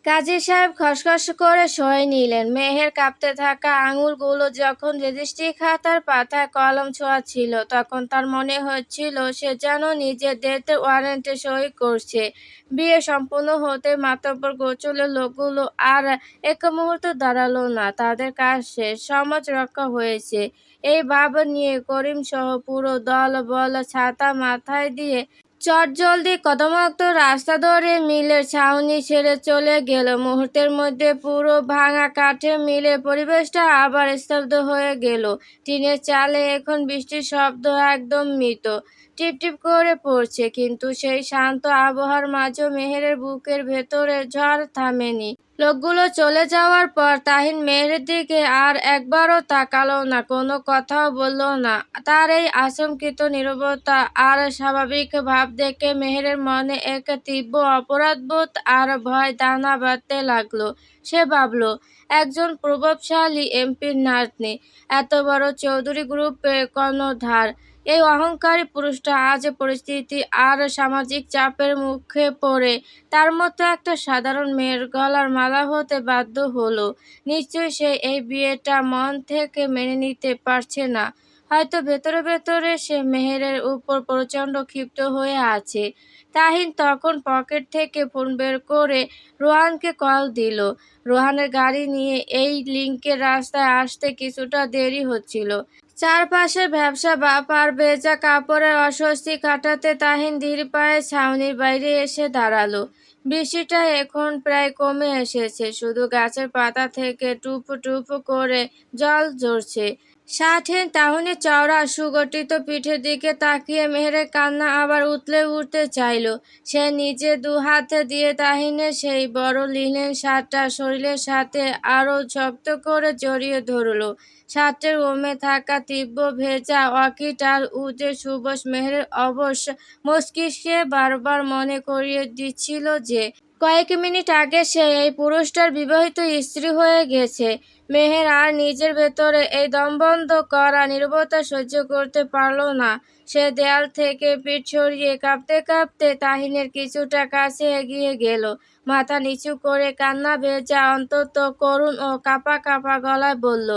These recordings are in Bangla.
কাজী সাহেব খসখস করে সয়ে নিলেন। মেহের কাঁপতে থাকা আঙুলগুলো যখন রেজিস্ট্রি খাতার পাতায় কলম ছোঁয়াচ্ছিল, তখন তার মনে হচ্ছিল সে যেন নিজের ডেথ ওয়ারেন্টে সই করছে। বিয়ে সম্পূর্ণ হতে মাতব্বর গোচলের লোকগুলো আর এক মুহূর্ত দাঁড়ালো না। তাদের কাজ শেষ, সমাজ রক্ষা হয়েছে। এই ভাব নিয়ে করিম সহ পুরো দল বল ছাতা মাথায় দিয়ে চটজলদি কদমক্ত রাস্তা ধরে মিলের ছাউনি ছেড়ে চলে গেল। মুহূর্তের মধ্যে পুরো ভাঙা কাঠের মিলের পরিবেশটা আবার স্তব্ধ হয়ে গেল। টিনের চালে এখন বৃষ্টির শব্দ একদম মৃত, টিপটিপ করে পড়ছে, কিন্তু সেই শান্ত আবহাওয়ার মাঝেও মেহেরের বুকের ভেতরে ঝড় থামেনি। লোকগুলো চলে যাওয়ার পর তাহিন মেহেরের দিকে আর একবারও তাকালো না, কোনো কথাও বলল না। তার এই আচমকিত নীরবতা আর স্বাভাবিক ভাব দেখে মেহেরের মনে এক তীব্র অপরাধবোধ আর ভয় দানা বাঁধতে লাগলো। সে ভাবল, একজন প্রভাবশালী এমপির নাতনি, এত বড় চৌধুরী গ্রুপের কর্ণধার, এই অহংকারী পুরুষটা আজ পরিস্থিতি আর সামাজিক চাপের মুখে পড়ে তার মতো একটা সাধারণ মেয়ের গলার মালা হতে বাধ্য হলো। নিশ্চয়ই সে এই বিয়েটা মন থেকে মেনে নিতে পারছে না। হয়তো ভেতরে ভেতরে সে মেহেরের উপর প্রচণ্ড ক্ষিপ্ত হয়ে আছে। তাহিন তখন পকেট থেকে ফোন বের করে রোহানকে কল দিল। রোহানের গাড়ি নিয়ে এই লিংকের রাস্তায় আসতে কিছুটা দেরি হচ্ছিল। চারপাশের ভ্যাপসা বাপ আর ভেজা কাপড়ের অস্বস্তি কাটাতে তাহিন ধীর পায়ে ছাউনির বাইরে এসে দাঁড়ালো। বৃষ্টিটা এখন প্রায় কমে এসেছে, শুধু গাছের পাতা থেকে টুপু টুপু করে জল ঝরছে। শার্টহীন তাহিনের চওড়া সুগঠিত পিঠের দিকে তাকিয়ে মেহেরের কান্না আবার উতলে উঠতে চাইল। সে নিজে দু হাত দিয়ে তাহিনের সেই বড় লিনেন শার্টটা শরীরের সাথে আরো শক্ত করে জড়িয়ে ধরল। শার্টের ওমে থাকা তীব্র ভেজা অকিট আর উজে সুবাস মেহেরের অবশ মস্তিষ্কে বারবার মনে করিয়ে দিচ্ছিল যে কয়েক মিনিট আগে সে এই পুরুষটার বিবাহিত স্ত্রী হয়ে গেছে। মেহের আর নিজের ভেতরে এই দমবন্ধ করা নীরবতা সহ্য করতে পারল না। সে দেয়াল থেকে পিঠ সরিয়ে কাঁপতে কাঁপতে তাহিনের কিছুটা কাছে এগিয়ে গেল। মাথা নিচু করে কান্না ভেজা অন্তত করুণ ও কাঁপা কাঁপা গলায় বলল,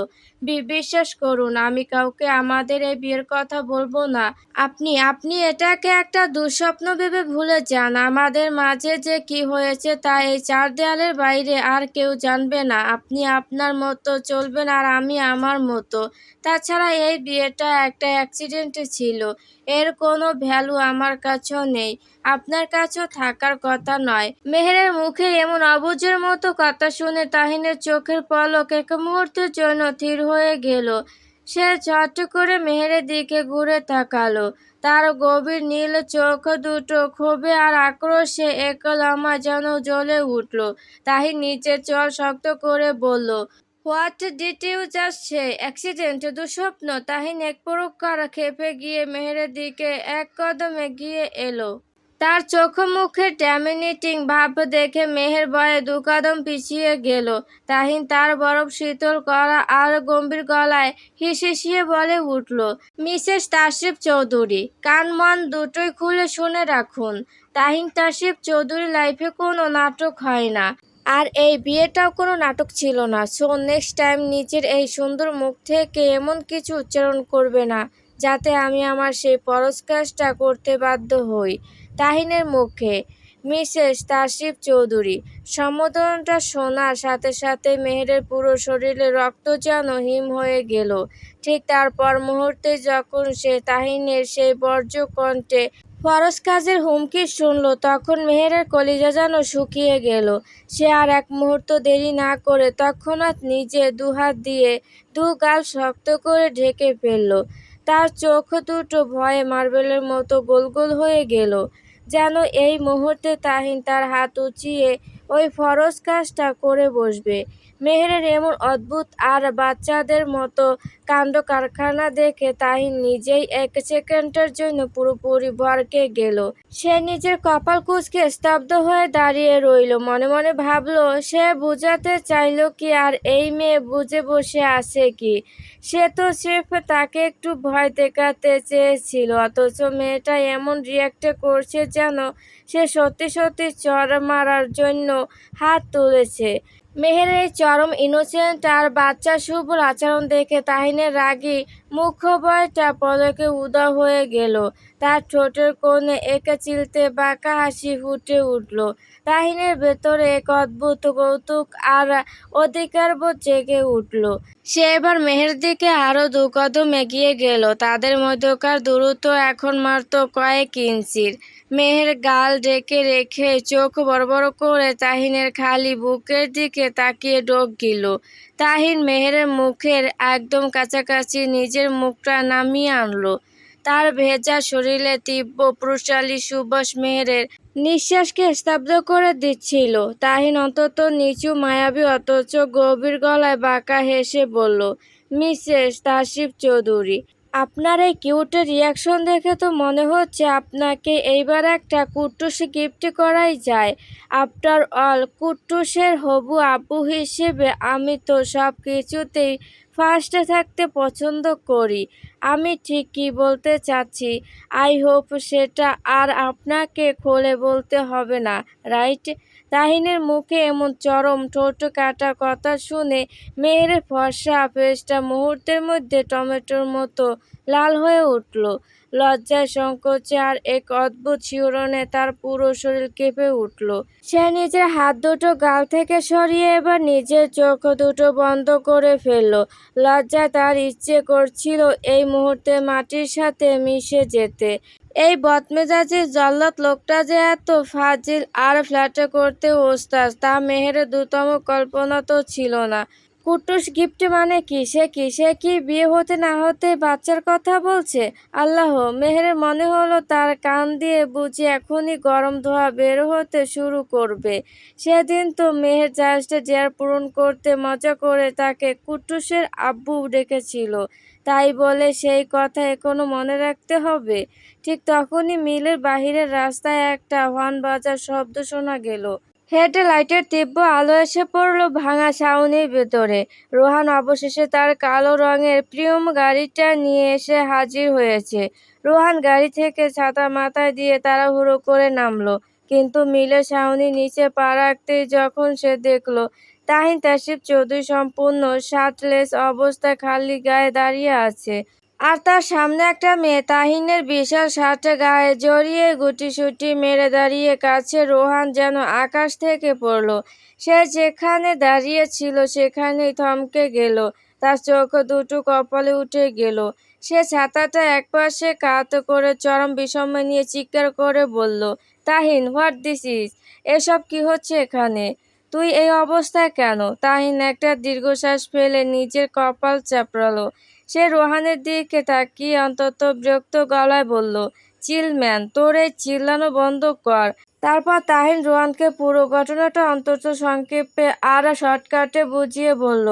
বিশ্বাস করুন, আমি কাউকে আমাদের এই বিয়ের কথা বলবো না। আপনি আপনি এটাকে একটা দুঃস্বপ্ন ভেবে ভুলে যান। আমাদের মাঝে যে কি হয়েছে তা এই চার দেয়ালের বাইরে আর কেউ জানবে না। আপনি আপনার মতো চলবেন আর আমি আমার মতো। তাছাড়া এই বিয়েটা একটা অ্যাক্সিডেন্ট ছিল, এর কোনো ভ্যালু আমার কাছেও নেই, আপনার কাছেও থাকার কথা নয়। মেহেরের মুখে এমন অবুঝের মতো কথা শুনে তাহিনের চোখের পলক এক মুহূর্তের জন্য থির হয়ে গেল। সে ঝট করে মেহেরের দিকে ঘুরে তাকালো। তার গভীর নীল চোখ দুটো ক্ষোভে আর আক্রোশে এক লম্বা যেন জ্বলে উঠল। তাহির নিচের চোয়াল শক্ত করে বলল, what did you just say? Accident? দুঃস্বপ্ন? তাহিন এক প্রকার ক্ষেপে গিয়ে মেহেরের দিকে এক কদম এগিয়ে এলো। তার চোখ মুখে ডমিনেটিং ভাব দেখে মেহের ভয়ে দু কদম পিছিয়ে গেল। তাহিন তার বরফ শীতল করা আর গম্ভীর গলায় হিসিয়ে বলে উঠল, মিসেস তাশরিফ চৌধুরী, কান মন দুটোই খুলে শুনে রাখুন। তাহিন তাশরিফ চৌধুরী লাইফে কোনো নাটক হয় না, আর এই বিয়েটাও কোনো নাটক ছিল না। সো নেক্সট টাইম নিজের এই সুন্দর মুখ থেকে এমন কিছু উচ্চারণ করবে না যাতে আমি আমার সেই পরশ কাজটা করতে বাধ্য হই। তাহিনের মুখে মিসেস তাশরিফ চৌধুরী সম্বোধনটা শোনার সাথে সাথে মেহেরের পুরো শরীরে রক্ত যেন হিম হয়ে গেল। ঠিক তারপর মুহূর্তে যখন সে তাহিনের সেই বর্জ্য কণ্ঠে ফরজ কাজের হুমকি শুনল, তখন মেহেরের কলিজা যেন শুকিয়ে গেল। সে আর এক মুহূর্ত দেরি না করে তৎক্ষণাৎ নিজে দুহাত দিয়ে দু গাল শক্ত করে ঢেকে ফেলল। তার চোখ দুটো ভয়ে মার্বেলের মতো গোল গোল হয়ে গেল, যেন এই মুহূর্তে তাহিন তার হাত উঁচিয়ে ওই ফরজ কাজটা করে বসবে। মেহেরের এমন অদ্ভুত আর বাচ্চাদের মতো কাণ্ড কারখানা দেখে তাহিন নিজেই এক সেকেন্ডের জন্য পুরোপুরি ভড়কে গেল। সে নিজের কপাল কুঁচকে স্তব্ধ হয়ে দাঁড়িয়ে রইল। মনে মনে ভাবল, সে বুঝাতে চাইল কি আর এই মেয়ে বুঝে বসে আছে কি? সে তো স্রেফ তাকে একটু ভয় দেখাতে চেয়েছিল, অথচ মেয়েটা এমন রিয়াক্ট করছে যেন সে সত্যি সত্যি চড় মারার জন্য হাত তুলেছে। মেহেরের এই চরম ইনোসেন্ট আর বাচ্চা শুভ্র আচরণ দেখে তাহিনের রাগী মুখবয়টা পলকে উধাও হয়ে গেল। তার ঠোঁটের কোণে একে চিলতে বাঁকা হাসি ফুটে উঠল। তাহিনের ভেতরে এক অদ্ভুত কৌতুক আর অধিকারবোধ জেগে উঠল। সে এবার মেহের দিকে আরো দু কদম এগিয়ে গেল। তাদের মধ্যকার দূরত্ব এখন মাত্র কয়েক ইঞ্চির। মেহের গাল ঢেকে রেখে চোখ বড় বড় করে তাহিনের খালি বুকের দিকে তাকিয়ে ঢোক গিলল। তাহিন মেহেরের মুখের একদম কাছাকাছি নিজের মুখটা নামিয়ে আনলো। তার ভেজা শরীরে তীব্র পুরুষালী সুবাস মেহেরের নিঃশ্বাসকে স্তব্ধ করে দিচ্ছিল। তাহিন অন্তত নিচু মায়াবী অথচ গভীর গলায় বাঁকা হেসে বলল, মিসেস তাসরিফ চৌধুরী, আপনার এই কিউট রিয়াকশন দেখে তো মনে হচ্ছে আপনাকে এইবার একটা কুট্টুস গিফট করাই যায়। আফটার অল কুট্টুসের হবু আব্বু হিসেবে আমি তো সব কিছুতেই ফার্স্টে থাকতে পছন্দ করি। আমি ঠিক কী বলতে চাচ্ছি আই হোপ সেটা আর আপনাকে খুলে বলতে হবে না, রাইট? তাহিনের মুখে এমন চরম ঠোঁট কাটা কথা শুনে মেহেরের ফর্সা ফেসটা মুহূর্তের মধ্যে টমেটোর মতো লাল হয়ে উঠল। লজ্জায়, সংকোচে আর এক অদ্ভুত শিহরণে তার পুরো শরীর কেঁপে উঠল। সে নিজের হাত দুটো গাল থেকে সরিয়ে এবার নিজের চোখ দুটো বন্ধ করে ফেলল। লজ্জায় তার ইচ্ছে করছিল এই মুহূর্তে মাটির সাথে মিশে যেতে। এই বদমেজাজি জল্লাদ লোকটা যে এত ফাজিল আর ফ্ল্যাটে করতে ওস্তাদ তা মেহেরের দ্রুততম কল্পনা তো ছিল না। কুট্টুস গিফট মানে কি? সে কি বিয়ে হতে না হতে বাচ্চার কথা বলছে? আল্লাহ! মেহেরের মনে হলো তার কান দিয়ে বুঝি এখনই গরম ধোঁয়া বের হতে শুরু করবে। সেদিন তো মেহের জাস্ট ডেয়ার পূরণ করতে মজা করে তাকে কুট্টুসের আব্বু ডেকেছিল। তাই বলে সেই কথা এখনো মনে রাখতে হবে? ঠিক তখনই মিলের বাহিরের রাস্তায় একটা হর্ন বাজার শব্দ শোনা গেল। হেডলাইটের তীব্র আলো এসে পড়ল ভাঙা ছাউনির ভেতরে। রোহান অবশেষে তার কালো রঙের প্রিয়ম গাড়িটা নিয়ে এসে হাজির হয়েছে। রোহান গাড়ি থেকে ছাতা মাথায় দিয়ে তাড়াহুড়ো করে নামলো। কিন্তু মিলের ছাউনির নিচে পা রাখতেই যখন সে দেখল তাহিন তাসরিফ চৌধুরী সম্পূর্ণ শার্টলেস অবস্থায় খালি গায়ে দাঁড়িয়ে আছে। আর তার সামনে একটা মেয়ে তাহিনের বিশাল শার্টে গায়ে জড়িয়ে গুটিসুটি মেরে দাঁড়িয়ে কাছে। রোহান যেন আকাশ থেকে পড়ল। সে যেখানে দাঁড়িয়ে ছিল সেখানেই থমকে গেল। তার চোখ দুটো কপালে উঠে গেল। সে ছাতাটা একপাশে কাত করে চরম বিষময় নিয়ে চিৎকার করে বলল, তাহিন, হোয়াট দিস ইজ? এসব কি হচ্ছে এখানে? তুই এই অবস্থায় কেন? তাহিন একটা দীর্ঘশ্বাস ফেলে নিজের কপাল চাপড়ালো। সে রোহানের দিকে তাকিয়ে অন্তত বিরক্ত গলায় বলল, চিল ম্যান, তোর এই চিল্লানো বন্ধ কর। তারপর তাহিন রোহানকে পুরো ঘটনাটা অন্তত সংক্ষেপে আর শর্টকাটে বুঝিয়ে বলল,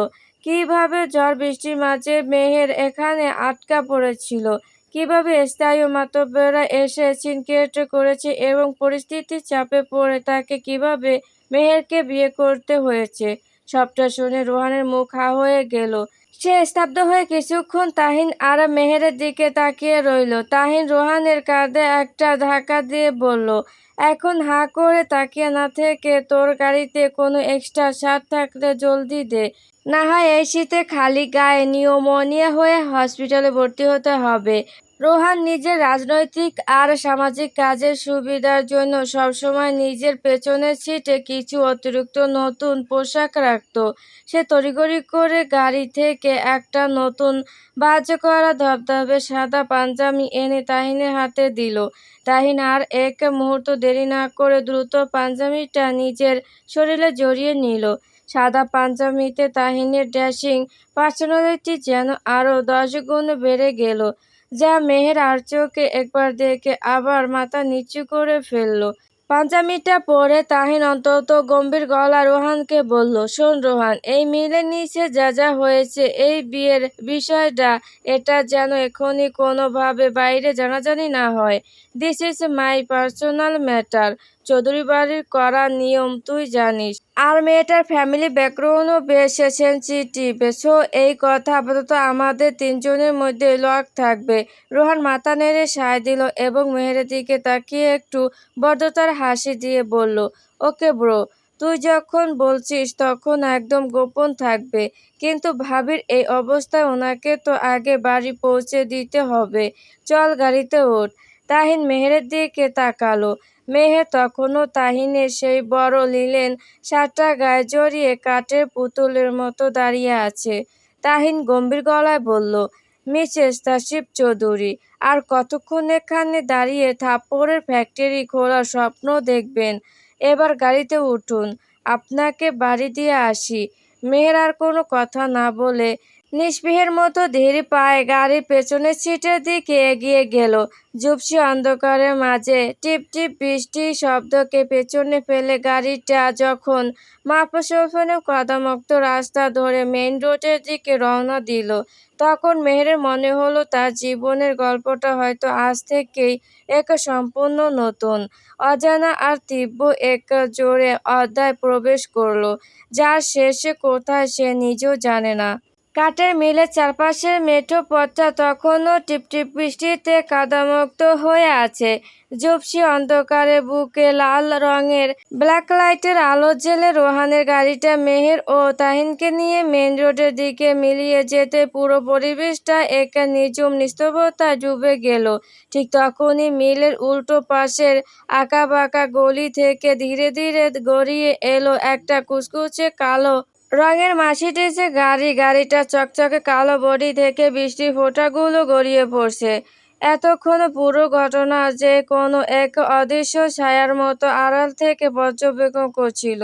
কিভাবে ঝড় বৃষ্টির মাঝে মেহের এখানে আটকা পড়েছিল, কিভাবে স্থায়ী মাতব্বররা এসে সিনক্রেট করেছে এবং পরিস্থিতির চাপে পড়ে তাকে কিভাবে মেহেরকে বিয়ে করতে হয়েছে। সবটা শুনে রোহানের মুখ হা হয়ে গেল। সে স্তব্ধ হয়ে কিছুক্ষণ তাহিন আর মেহেরের দিকে তাকিয়ে রইল। তাহিন রোহানের কাঁধে একটা ধাক্কা দিয়ে বলল, এখন হাঁ করে তাকিয়ে না থেকে তোর গাড়িতে কোনো এক্সট্রা শার্ট থাকলে জলদি দে, না হয় এই শীতে খালি গায়ে নিউমোনিয়া হয়ে হসপিটালে ভর্তি হতে হবে। রোহান নিজের রাজনৈতিক আর সামাজিক কাজের সুবিধার জন্য সবসময় নিজের পেছনের সিটে কিছু অতিরিক্ত নতুন পোশাক রাখত। সে তড়িঘড়ি করে গাড়ি থেকে একটা নতুন বাজ করা ধবধবে সাদা পাঞ্জাবি এনে তাহিনের হাতে দিল। তাহিন আর এক মুহূর্ত দেরি না করে দ্রুত পাঞ্জাবিটা নিজের শরীরে জড়িয়ে নিল। সাদা পাঞ্জাবিতে তাহিনের ড্যাশিং পার্সোনালিটি যেন আরও 10 গুণ বেড়ে গেল, যা মেহের আর চোখে একবার দেখে আবার মাথা নিচু করে ফেলল। পাঞ্জাবিটা পরে তাহিন অন্তত গম্ভীর গলায় রোহানকে বলল, শোন রোহান, এই মিলের নিচে যা যা হয়েছে, এই বিয়ের বিষয়টা, এটা যেন এখনই কোনোভাবে বাইরে জানাজানি না হয়। This is my personal matter. Chowdhury বাড়ির করা নিয়ম তুই জানিস। আর মেয়েটার ফ্যামিলি ব্যাকগ্রাউন্ডও বেশ সেনসিটিভ। সো এই কথা আপাতত আমাদের তিনজনের মধ্যে লক থাকবে। রোহান মাথা নেড়ে সায় দিল এবং মেহেরের দিকে তাকিয়ে একটু বদ্ধতার হাসি দিয়ে বলল, ওকে ব্রো। তুই যখন বলছিস তখন একদম গোপন থাকবে, কিন্তু ভাবির এই অবস্থায় ওনাকে তো আগে বাড়ি পৌঁছে দিতে হবে। চল গাড়িতে ওঠ। তাহিন মেহেরের দিকে তাকালো। মেহের তখনও তাহিনের সেই বড় লিনেন শার্টটা গায়ে জড়িয়ে কাঠের পুতুলের মতো দাঁড়িয়ে আছে। তাহিন গম্ভীর গলায় বলল, মিসেস তাসিফ চৌধুরী, আর কতক্ষণ এখানে দাঁড়িয়ে থাপ্পড়ের ফ্যাক্টরি খোলার স্বপ্ন দেখবেন? এবার গাড়িতে উঠুন, আপনাকে বাড়ি দিয়ে আসি। মেহের আর কোনো কথা না বলে নিস্পৃহের মতো ধীর পায়ে গাড়ির পেছনের সিটের দিকে এগিয়ে গেল। ঝুপসি অন্ধকারের মাঝে টিপ টিপ বৃষ্টির শব্দকে পেছনে ফেলে গাড়িটা যখন মাপসফনে কাদামুক্ত রাস্তা ধরে মেইন রোডের দিকে রওনা দিল, তখন মেহেরের মনে হলো তার জীবনের গল্পটা হয়তো আজ থেকেই এক সম্পূর্ণ নতুন, অজানা আর তীব্র এক জোরে অধ্যায় প্রবেশ করলো, যার শেষে কোথায় সে নিজেও জানে না। কাঠের মিলের চারপাশের মেঠো পথটা তখনও টিপটিপ বৃষ্টিতে কাদামুক্ত হয়ে আছে। ঝুপসি অন্ধকারে বুকে লাল রঙের ব্ল্যাক লাইটের আলো জ্বেলে রোহানের গাড়িটা মেহের ও তাহিনকে নিয়ে মেইন রোডের দিকে মিলিয়ে যেতে পুরো পরিবেশটা এক নিঝুম নিস্তব্ধতায় ডুবে গেল। ঠিক তখনই মিলের উল্টো পাশের আঁকাবাঁকা গলি থেকে ধীরে ধীরে গড়িয়ে এলো একটা কুচকুচে কালো রঙের মার্সিডিজে গাড়ি। গাড়িটা চকচকে কালো বডি থেকে বৃষ্টির ফোঁটাগুলো গড়িয়ে পড়ছে। এতক্ষণ পুরো ঘটনা যে কোনো এক অদৃশ্য ছায়ার মতো আড়াল থেকে পর্যবেক্ষণ করছিল।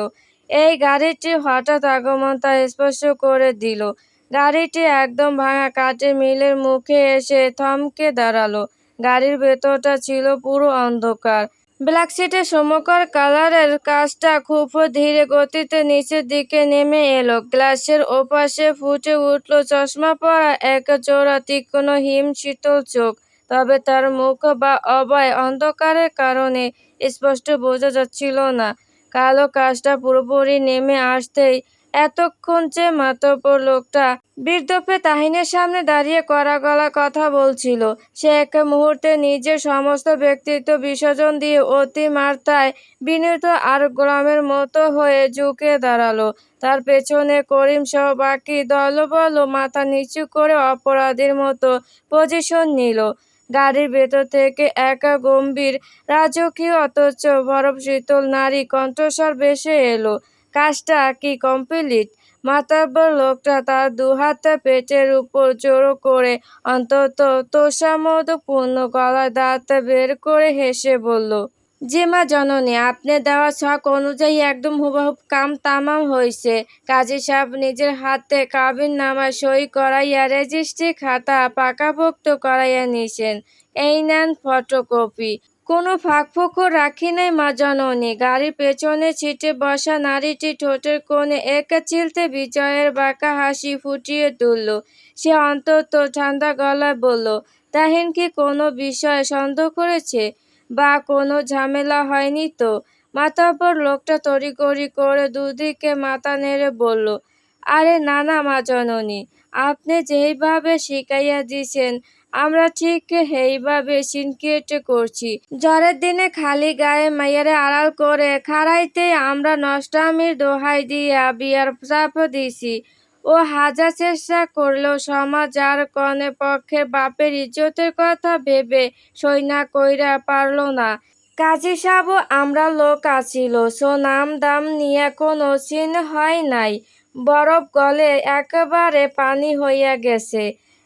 এই গাড়িটির হঠাৎ আগমন তা স্পষ্ট করে দিল। গাড়িটি একদম ভাঙা কাঠের মিলের মুখে এসে থমকে দাঁড়ালো। গাড়ির ভেতরটা ছিল পুরো অন্ধকার। ব্ল্যাক সিটের সমকার কালারের কাচটা খুব ধীরে গতিতে নিচের দিকে নেমে এলো। গ্লাসের ওপাশে ফুটে উঠল চশমা পরা এক জোড়া তীক্ষ্ণ হিম শীতল চোখ। তবে তার মুখ বা অবয় অন্ধকারের কারণে স্পষ্ট বোঝা যাচ্ছিল না। কালো কাচটা পুরোপুরি নেমে আসতেই এতক্ষণ যে মাতব্বর লোকটা বীরদর্পে তাহিনের সামনে দাঁড়িয়ে কড়া গলায় কথা বলছিল, সে এক মুহূর্তে নিজের সমস্ত ব্যক্তিত্ব বিসর্জন দিয়ে অতি মাত্রায় বিনীত আর গোলামের মতো হয়ে ঝুঁকে দাঁড়ালো। তার পেছনে করিম সহ বাকি দলবল মাথা নিচু করে অপরাধীর মতো পজিশন নিল। গাড়ির ভেতর থেকে এক গম্ভীর রাজকীয় অথচ বরফ শীতল নারী কণ্ঠস্বর ভেসে এলো, কাজটা কি কমপ্লিট? মাতব্বর লোকটা তার দুহাত পেটের উপর জড়ো করে অত্যন্ত তোষামোদপূর্ণ গলায় দাঁত বের করে হেসে বলল, জি মা জননী, আপনি দেওয়া ছক অনুযায়ী একদম হুবহুব কাম তামাম হইছে। কাজী সাহেব নিজের হাতে কাবিননামায় সই করাইয়া রেজিস্ট্রি খাতা পাকাপোক্ত করাইয়া নিছেন। এই নেন ফটোকপি। কোনো ফাঁকফোকর রাখি নাই মা জননী। গাড়ির পেছনের সিটে বসা নারীটি ঠোঁটের কোণে এক চিলতে বিজয়ের বাঁকা হাসি ফুটিয়ে তুলল। সে অত্যন্ত ঠান্ডা গলায় বলল, তাহিন কি কোনো বিষয়ে সন্দেহ করেছে? বা কোনো ঝামেলা হয়নি তো? মাতব্বর লোকটা তড়িঘড়ি করে দুদিকে মাথা নেড়ে বলল, আরে না না মা জননী, আপনি যেইভাবে শিখাইয়া দিছেন আমরা ঠিক সেইভাবে সিনক্রেট করছি। ঝড়ের দিনে খালি গায়ে মাইয়ারে আড়াল করে খাড়াইতেই আমরা নষ্টামির দোহাই দিয়া বিয়ার চাপ দিছি। ও হাজার চেষ্টা করলেও সমাজ আর কনে পক্ষের বাপের ইজ্জতের কথা ভেবে সই না কইরা পারল না। কাজী সাহেবও আমরা লোক আছিল, সো নাম দাম নিয়া কোনো চিন হয় নাই। বরফ গলে একেবারে পানি হইয়া গেছে।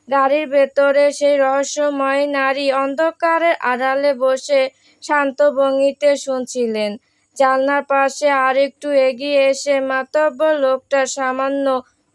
গাড়ির ভেতরে সেই রহস্যময় নারী অন্ধকারের আড়ালে বসে শান্ত ভঙ্গিতে শুনছিলেন। জানলার পাশে আর একটু এগিয়ে এসে মাতব্বর লোকটা সামান্য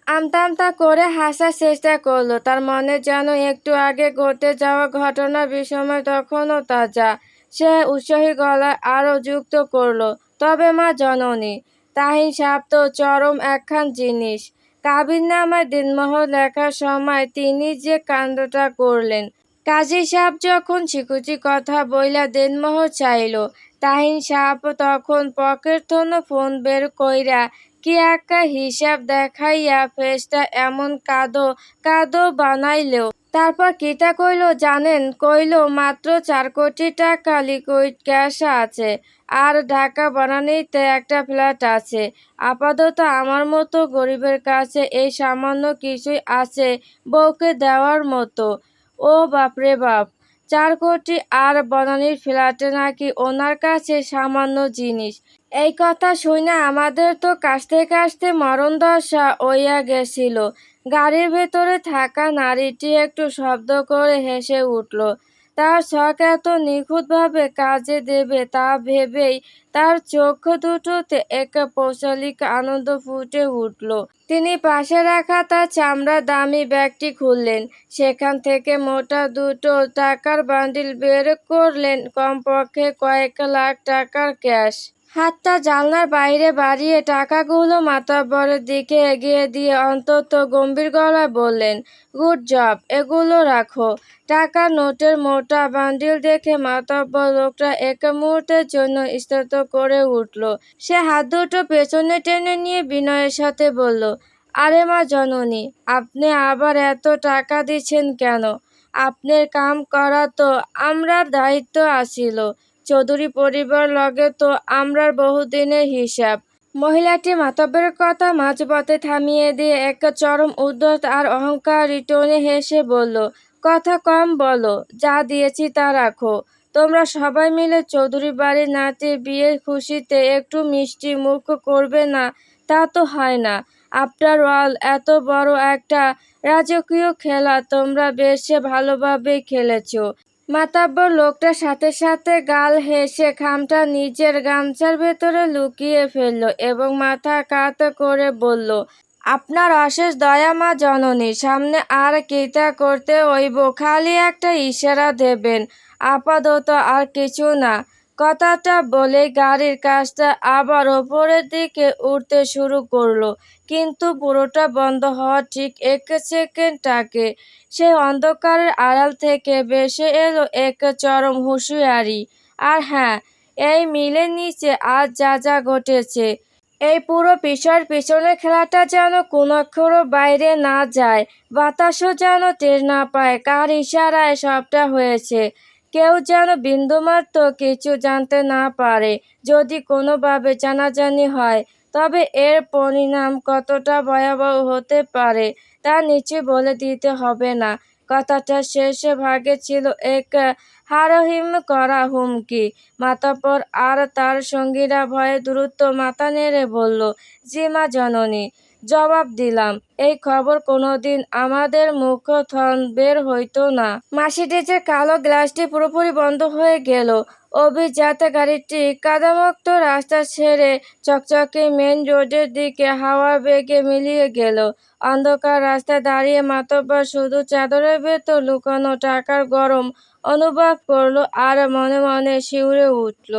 আমতা আমতা করে হাসার চেষ্টা করলো। তার মনে যেন একটু আগে ঘটে যাওয়া ঘটনার বিষয় তখনও তাজা। সে উৎসাহী গলায় আরও যুক্ত করলো, তবে মা জননী, তাহিন সাহেব তো চরম একখান জিনিস। কাবিননামায় দিনমোহর লেখার সময় তিনি যে কাণ্ডটা করলেন। কাজী সাহেব যখন ছিকুচি কথা বইলা দিনমোহর চাইল, তাহিন সাহেব তখন পকেটথন ফোন বের কইরা কি একটা হিসাব দেখাইয়া ফেসটা এমন কাদো কাদো বানাইল তারপর কিতা কইল জানেন? কইল মাত্র 4 কোটি টাকা লিকুইড ক্যাশ আছে, আর ঢাকা বনানীতে একটা ফ্ল্যাট আছে। আপাতত আমার মতো গরিবের কাছে এই সামান্য কিছুই আছে বউকে দেওয়ার মতো। ও বাপরে বাপ! 4 কোটি আর বনানীর ফ্ল্যাটে নাকি ওনার কাছে সামান্য জিনিস। এই কথা শুইনা আমাদের তো কাশতে কাশতে মরণদশা হইয়া গেছিল। গাড়ির ভেতরে থাকা নারীটি একটু শব্দ করে হেসে উঠল। তার শখ এত নিখুঁতভাবে কাজে দেবে তা ভেবেই তার চোখ দুটোতে এক পৌশালিক আনন্দ ফুটে উঠল। তিনি পাশে রাখা তার চামড়ার দামি ব্যাগটি খুললেন। সেখান থেকে মোটা দুটো টাকার বান্ডিল বের করলেন, কমপক্ষে কয়েক লাখ টাকার ক্যাশ। হাতটা জানলার বাইরে বাড়িয়ে টাকাগুলো মাতব্বরের দিকে এগিয়ে দিয়ে অত্যন্ত গম্ভীর গলায় বললেন, গুড জব, এগুলো রাখো। টাকার নোটের মোটা বান্ডিল দেখে মাতব্বর লোকটা এক মুহূর্তের জন্য স্তব্ধ করে উঠল। সে হাত দুটো পেছনে টেনে নিয়ে বিনয়ের সাথে বলল, আরে মা জননী, আপনি আবার এত টাকা দিচ্ছেন কেন? আপনার কাম করা তো আমরার দায়িত্ব আসিল। চৌধুরী পরিবার লগে তো আমরার বহুদিনের হিসাব। মহিলাটি মাতব্বরের কথা মাঝপথে থামিয়ে দিয়ে এক চরম উদ্ধত আর অহংকারী টোনে হেসে বলল, কথা কম বলো, যা দিয়েছি তা রাখো। তোমরা সবাই মিলে চৌধুরী বাড়ির নাতির বিয়ের খুশিতে একটু মিষ্টি মুখ করবে না তা তো হয় না। আফটার অল এত বড় একটা রাজকীয় খেলা তোমরা বেশ ভালোভাবেই খেলেছ। মাতব্বর লোকটার সাথে সাথে গাল হেসে খামটা নিজের গামছার ভেতরে লুকিয়ে ফেলল এবং মাথা কাত করে বলল, আপনার অশেষ দয়া মা জননী, সামনে আর কিতা করতে হইব খালি একটা ইশারা দেবেন, আপাতত আর কিছু না। কথাটা বলেই গাড়ির কাজটা আবার ওপরের দিকে উঠতে শুরু করলো, কিন্তু পুরোটা বন্ধ হওয়ার ঠিক 1 সেকেন্ড আগে সেই অন্ধকারের আড়াল থেকে ভেসে এলো এক চরম হুঁশিয়ারি। আর হ্যাঁ, এই মিলের নিচে আজ যা যা ঘটেছে, এই পুরো বিষয়ের পিছনে খেলাটা যেন কোনক্ষরও বাইরে না যায়, বাতাসও যেন টের না পায় কার ইশারায় সবটা হয়েছে। কেউ যেন বিন্দুমাত্র কিছু জানতে না পারে। যদি কোনোভাবে জানাজানি হয়, তবে এর পরিণাম কতটা ভয়াবহ হতে পারে তা নিশ্চয় বলে দিতে হবে না। কথাটার শেষ ভাগে ছিল এক হাড়হিম করা হুমকি। মাতব্বর আর তার সঙ্গীরা ভয়ে দ্রুত মাথা নেড়ে বলল, জি মা জননী, জবাব দিলাম। এই খবর কোনোদিন আমাদের মুখ থন বের হইতো না। মার্সিডিজের কালো গ্লাসটি পুরোপুরি বন্ধ হয়ে গেল। অভিজাত গাড়িটি কাদামুক্ত রাস্তা ছেড়ে চকচকে মেন রোডের দিকে হাওয়ার বেগে মিলিয়ে গেল। অন্ধকার রাস্তায় দাঁড়িয়ে মাতব্বর শুধু চাদরের ভেতর লুকানো টাকার গরম অনুভব করলো আর মনে মনে শিউরে উঠল।